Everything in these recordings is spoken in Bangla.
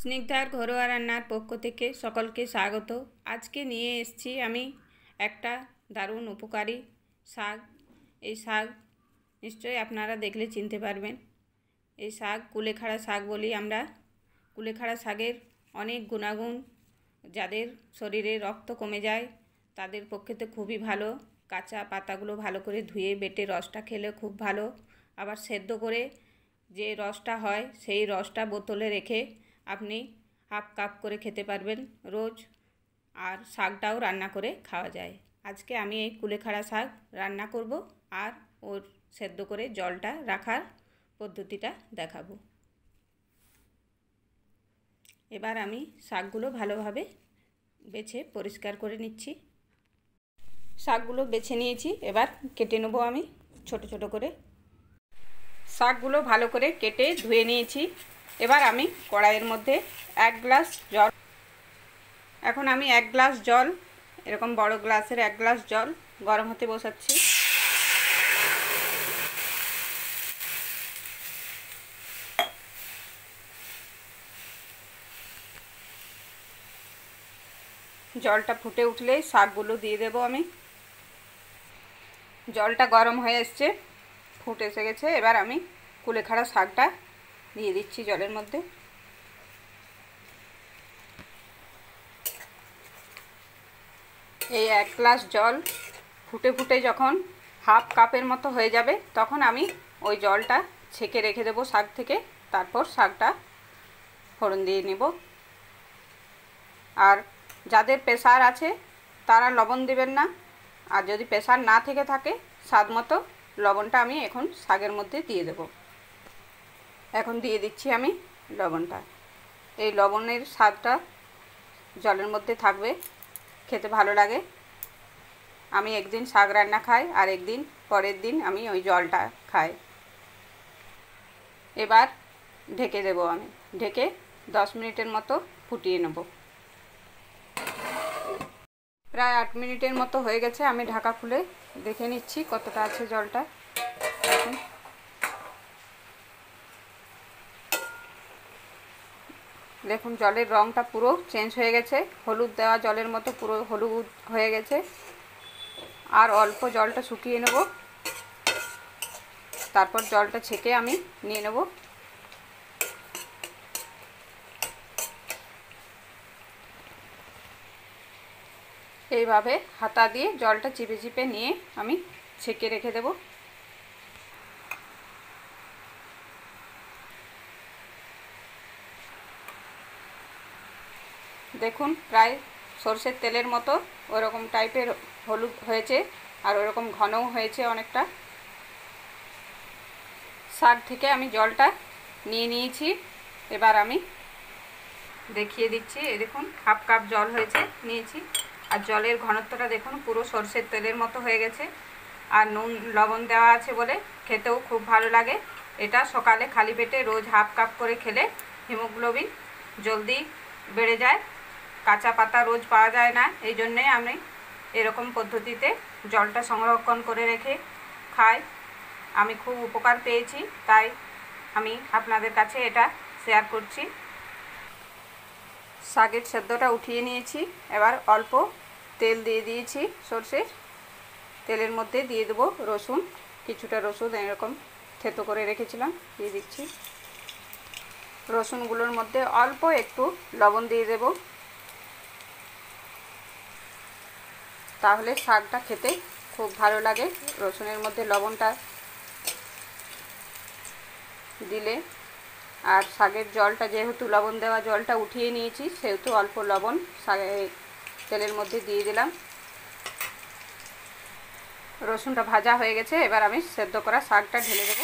স্নিগ্ধার ঘরোয়া রান্নার পক্ষ থেকে সকলকে স্বাগত। আজকে নিয়ে এসেছি আমি একটা দারুণ উপকারী শাক। এই শাক নিশ্চয়ই আপনারা দেখলে চিনতে পারবেন। এই শাক কুলেখাড়া শাক বলি আমরা। কুলেখাড়া শাকের অনেক গুণাগুণ, যাদের শরীরে রক্ত কমে যায় তাদের পক্ষেতে খুবই ভালো। কাঁচা পাতাগুলো ভালো করে ধুয়ে বেটে রসটা খেলে খুব ভালো। আবার সেদ্ধ করে যে রসটা হয় সেই রসটা বোতলে রেখে আপনি হাফ কাপ করে খেতে পারবেন রোজ। আর শাকটাও রান্না করে খাওয়া যায়। আজকে আমি এই কুলেখাড়া শাক রান্না করব আর ওর সেদ্ধ করে জলটা রাখার পদ্ধতিটা দেখাবো। এবার আমি শাকগুলো ভালোভাবে বেছে পরিষ্কার করে নিচ্ছি। শাকগুলো বেছে নিয়েছি, এবার কেটে নেবো আমি ছোট ছোট করে। শাকগুলো ভালো করে কেটে ধুয়ে নিয়েছি। এবার আমি কড়াইয়ের মধ্যে 1 গ্লাস জল, এখন আমি 1 গ্লাস জল, এরকম বড় গ্লাসের 1 গ্লাস জল গরম হতে বসাচ্ছি। জলটা ফুটে উঠলেই শাকগুলো দিয়ে দেবো আমি। জলটা গরম হয়ে এসছে, ফুটে এসে গেছে। এবার আমি কুলেখাড়া শাকটা দিয়ে দিচ্ছি জলের মধ্যে। এই 1 গ্লাস জল ফুটে ফুটে যখন হাফ কাপের মতো হয়ে যাবে তখন আমি ওই জলটা ছেঁকে রেখে দেবো শাক থেকে। তারপর শাকটা ফোড়ন দিয়ে নেব। আর যাদের প্রেসার আছে তারা লবণ দেবেন না, আর যদি প্রেসার না থেকে থাকে স্বাদ মতো লবণটা আমি এখন শাকের মধ্যে দিয়ে দেব। এখন দিয়ে দিচ্ছি আমি লবণটা। এই লবণের স্বাদটা জলের মধ্যে থাকবে, খেতে ভালো লাগে। আমি একদিন শাক রান্না খাই আর একদিন পরের দিন আমি ওই জলটা খাই। এবার ঢেকে দেব আমি। ঢেকে 10 মিনিটের মতো ফুটিয়ে নেব। প্রায় 8 মিনিটের মতো হয়ে গেছে। আমি ঢাকা খুলে দেখে নিচ্ছি কতটা আছে জলটা। দেখুন জলের রঙটা পুরো চেঞ্জ হয়ে গেছে, হলুদ দেওয়া জলের মতো পুরো হলুদ হয়ে গেছে। আর অল্প জলটা শুকিয়ে নেব, তারপর জলটা ছেঁকে আমি নিয়ে নেব। এইভাবে হাতা দিয়ে জলটা চিপে চিপে নিয়ে আমি ছেঁকে রেখে দেব। দেখুন প্রায় সরষের তেলের মতো ওরকম টাইপের হলুদ হয়েছে, আর ওরকম ঘনও হয়েছে অনেকটা। শাক থেকে আমি জলটা নিয়ে নিয়েছি। এবার আমি দেখিয়ে দিচ্ছি। এই দেখুন হাফ কাপ জল হয়েছে নিয়েছি, আর জলের ঘনত্বটা দেখুন পুরো সরষের তেলের মতো হয়ে গেছে। আর নুন লবণ দেওয়া আছে বলে খেতেও খুব ভালো লাগে। এটা সকালে খালি পেটে রোজ হাফ কাপ করে খেলে হিমোগ্লোবিন জলদি বেড়ে যায়। কাঁচা পাতা রোজ পাওয়া যায় না, এই জন্যে আমি এরকম পদ্ধতিতে জলটা সংরক্ষণ করে রেখে খাই। আমি খুব উপকার পেয়েছি, তাই আমি আপনাদের কাছে এটা শেয়ার করছি। শাকের সেদ্ধটা উঠিয়ে নিয়েছি। এবার অল্প তেল দিয়ে দিয়েছি সরষের তেলের মধ্যে দিয়ে দেবো রসুন। কিছুটা রসুন এরকম থেতো করে রেখেছিলাম দিয়ে দিচ্ছি। রসুনগুলোর মধ্যে অল্প একটু লবণ দিয়ে দেব, তাহলে শাকটা খেতে খুব ভালো লাগে। রসুনের মধ্যে লবণটা দিলে, আর শাকের জলটা যেহেতু লবণ দেওয়া জলটা উঠিয়ে নিয়েছি সেহেতু অল্প লবণ তেলের মধ্যে দিয়ে দিলাম। রসুনটা ভাজা হয়ে গেছে, এবার আমি সেদ্ধ করা শাকটা ঢেলে দেব।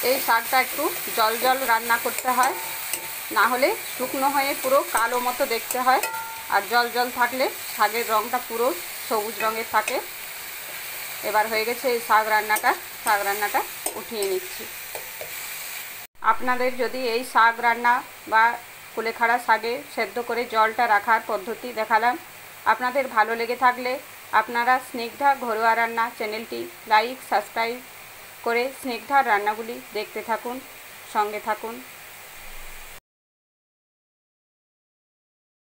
এই শাকটা একটু জল জল রান্না করতে হয়, না হলে শুকনো হয়ে পুরো কালো মতো দেখতে হয়। আর জল জল থাকলে শাকের রঙটা পুরো সবুজ রঙের থাকে। এবার হয়ে গেছে এই শাক রান্নাটা উঠিয়ে নিচ্ছি। আপনাদের যদি এই শাক রান্না বা কুলেখাড়া শাকে সেদ্ধ করে জলটা রাখার পদ্ধতি দেখালাম আপনাদের ভালো লেগে থাকলে আপনারা স্নিগ্ধা ঘরোয়া রান্না চ্যানেলটি লাইক সাবস্ক্রাইব করে স্নিগ্ধার রান্নাগুলি দেখতে থাকুন, সঙ্গে থাকুন।